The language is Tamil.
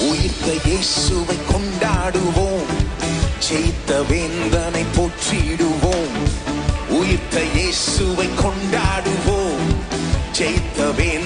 உயிர்த்த இயேசுவை கொண்டாடுவோம், ஜெயித்த வேந்தனை போற்றிடுவோம். உயிர்த்த இயேசுவை கொண்டாடுவோம், ஜெயித்த வேந்தனை